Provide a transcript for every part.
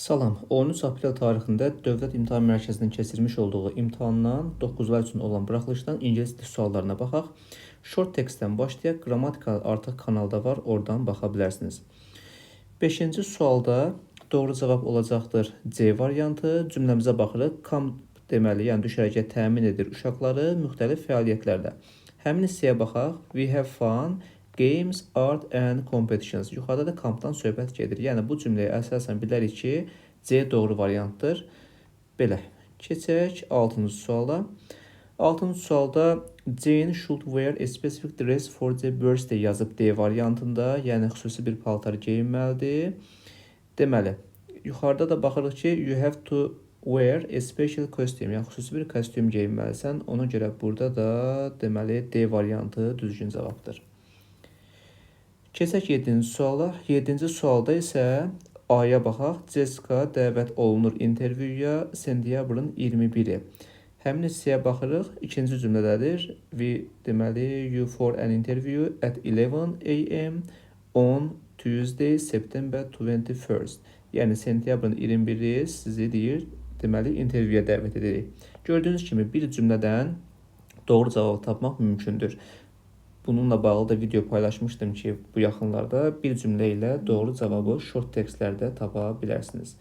Salam, 13 aprel tarixində Dövlət İmtahan Mərkəzinin keçirmiş olduğu imtahandan 9-lar üçün olan buraxılışdan ingilis dili suallarına baxaq. Short textdən başlayaq, qrammatika artıq kanalda var, oradan baxa bilərsiniz. 5-ci sualda doğru cavab olacaqdır C variantı. Cümləmizə baxırıq. Come deməli, yəni düşərgə təmin edir uşaqları müxtəlif fəaliyyətlərdə. Həmin hissəyə baxaq. We have fun, games, art and competitions. Yuxarıda da kampdan söhbət gedir. Yəni bu cümləyə əsasən bilərik ki, C doğru variantdır. Belə. Keçək 6-cı suala. 6-cı sualda Jane should wear a specific dress for the birthday yazıb D variantında, yəni xüsusi bir paltar geyinməlidir. Deməli, yuxarıda da baxırıq ki, you have to wear a special costume, yəni xüsusi bir kostyum geyinməlisən. Ona görə burada da deməli D variantı düzgün cavabdır. Keçək 7-ci suala. 7-ci sualda isə A-ya baxaq. Jessica dəvət olunur intervyuya sentyabrın 21-i. Həmin hissəyə baxırıq. İkinci cümlədədir. We deməli you for an interview at 11 AM on Tuesday, September 21st. Yəni sentyabrın 21-i sizi deyir, deməli intervyuya dəvət edirik. Gördüyünüz kimi bir cümlədən doğru cavabı tapmaq mümkündür. Bununla bağlı da video paylaşmışdım ki, bu yaxınlarda bir cümlə ilə doğru cavabı short textlərdə tapa bilərsiniz.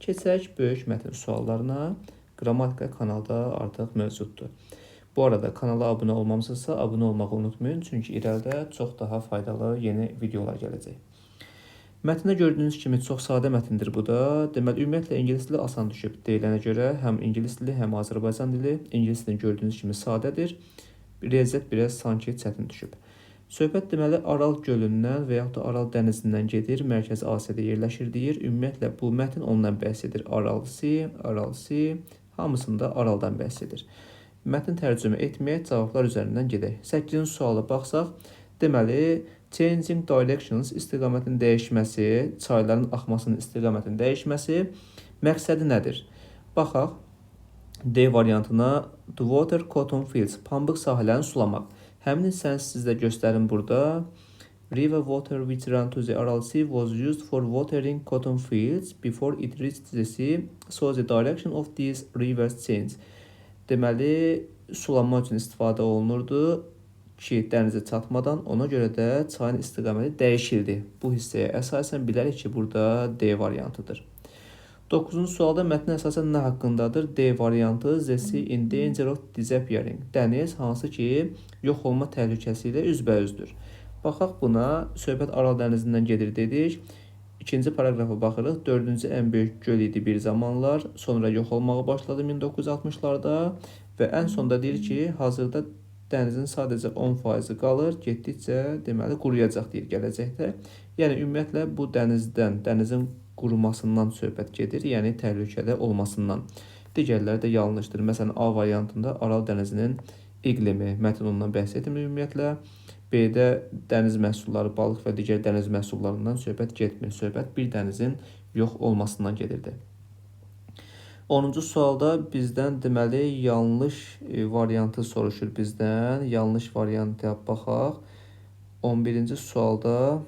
Keçək böyük mətn suallarına. Qrammatika kanalda artıq mövcuddur. Bu arada kanala abunə olmamısınızsa abunə olmağı unutmayın, çünki irəlidə çox daha faydalı yeni videolar gələcək. Mətndə gördüyünüz kimi çox sadə mətindir bu da. Deməli, ümumiyyətlə ingilis dili asan düşüb deyilənə görə həm ingilis dili, həm Azərbaycan dili. İngilis dili gördüyünüz kimi sadədir. Riyaziyyat biraz sanki çətin düşüb. Söhbət deməli Aral gölündən və yaxud da Aral dənizindən gedir, Mərkəzi Asiyada yerləşir deyir. Ümumiyyətlə bu mətn ondan bəhs edir. Aral Sea, hamısında Araldan bəhs edir. Mətn tərcümə etməyək, cavablar üzərindən gedək. 8-ci suala baxsaq, deməli changing directions, istiqamətin dəyişməsi, çayların axmasının istiqamətinin dəyişməsi məqsədi nədir? Baxaq. D variantına the water cotton fields, pambıq sahələrini sulamaq. Həmin hissəni sizdə göstərim burada. River water which ran to the Aral Sea was used for watering cotton fields before it reached the sea, so the direction of these rivers changed. Deməli, sulanma üçün istifadə olunurdu ki, dənizə çatmadan, ona görə də çayın istiqaməti dəyişildi. Bu hissəyə əsasən bilərik ki, burada D variantıdır. 9-cu sualda mətn əsasən nə haqqındadır? D variantı The sea in danger of disappearing. Dəniz hansı ki, yox olma təhlükəsi ilə üzbəüzdür. Baxaq buna, söhbət Aral dənizindən gedir dedik. İkinci paragrafa baxırıq. 4-cü ən böyük göl idi bir zamanlar, sonra yox olmağa başladı 1960-larda və ən sonda deyir ki, hazırda dənizin sadəcə 10% qalır, getdikcə deməli quruyacaq deyir gələcəkdə. Yəni ümumiyyətlə bu dənizin qurumasından söhbət gedir, yəni təhlükədə olmasından. Digərləri də yanlışdır. Məsələn, A variantında Aral dənizinin iqlimi, mətn ondan bəhs etmir ümumiyyətlə. B-də dəniz məhsulları, balıq və digər dəniz məhsullarından söhbət getmir. Söhbət bir dənizin yox olmasından gedirdi. 10-cu sualda bizdən deməli yanlış variantı soruşur bizdən. Yanlış varianta baxaq. 11-ci sualda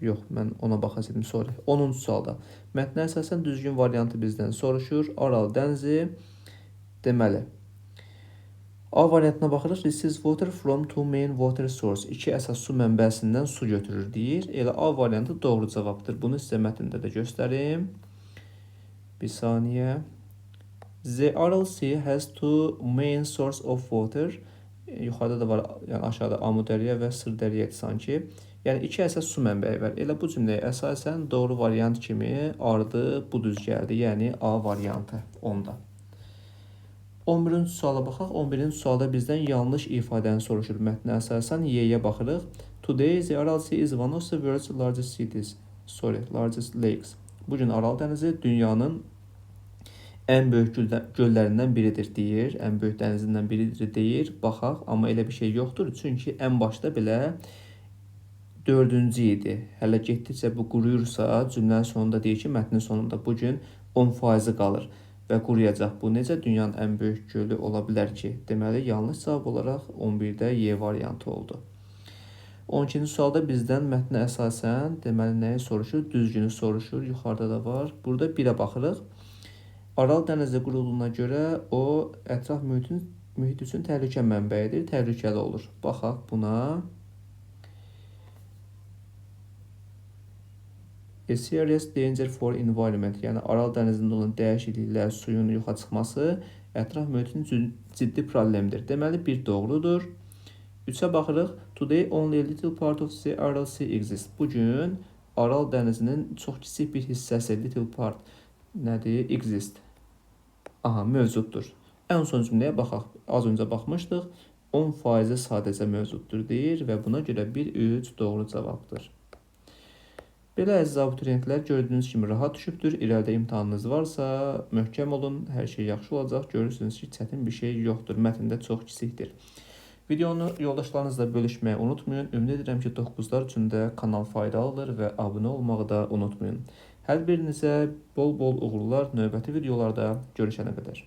yox, mən ona baxacaqdım sonra. 10-cu sualda mətnə əsasən düzgün variantı bizdən soruşur. Aral dənizi deməli A variantına baxırıq. Receives water from two main water source. İki əsas su mənbəsindən su götürür deyir. Elə A variantı doğru cavabdır. Bunu sizə mətndə də göstərim. Bir saniyə. The Aral Sea has two main source of water. Yuxarıda da var, yəni aşağıda Amudərya və Sırdərya sanki. Yəni iki əsas su mənbəyi var. Elə bu cümləyə əsasən doğru variant kimi ardı bu düz gəldi. Yəni A variantı onda. 11-ci suala baxaq. 11-ci sualda bizdən yanlış ifadəni soruşur mətnə əsasən. Y-yə baxırıq. Today the Aral Sea is one of the world's largest lakes. Bugün Aral dənizi dünyanın ən böyük göllərindən biridir deyir. Ən böyük dənizindən biridir deyir. Baxaq, amma elə bir şey yoxdur. Çünki ən başda belə 4-cü idi. Hələ getdikcə bu quruyursa, cümlənin sonunda deyir ki, mətnin sonunda bugün 10% qalır və quruyacaq. Bu necə dünyanın ən böyük gölü ola bilər ki? Deməli, yanlış cavab olaraq 11-də Y variantı oldu. 12-ci sualda bizdən mətnə əsasən deməli nəyi soruşur? Düzgünü soruşur. Yuxarıda da var. Burada 1-ə baxırıq. Aral dənizli qurulduğuna görə o ətraf mühit üçün təhlükə mənbəyidir. Təhlükəli olur. Baxaq buna. A serious danger for environment, yəni Aral dənizində olan dəyişikliklər, suyun yoxa çıxması ətraf mühitin üçün ciddi problemdir. Deməli, 1 doğrudur. 3-ə baxırıq. Today only a little part of the Aral Sea exists. Bugün Aral dənizinin çox kiçik bir hissəsi, little part nədir? Exist. Aha, mövcuddur. Ən son cümləyə baxaq. Az öncə baxmışdıq. 10% sadəcə mövcuddur deyir və buna görə 1-3 doğru cavabdır. Belə əziz abituriyentlər, gördüyünüz kimi rahat düşübdür. İrəlidə imtahanınız varsa, möhkəm olun, hər şey yaxşı olacaq. Görürsünüz ki, çətin bir şey yoxdur, mətndə çox kiçikdir. Videonu yoldaşlarınızla bölüşməyi unutmayın. Ümid edirəm ki, 9-lar üçün də kanal faydalıdır və abunə olmağı da unutmayın. Hər birinizə bol-bol uğurlar növbəti videolarda görüşənə qədər.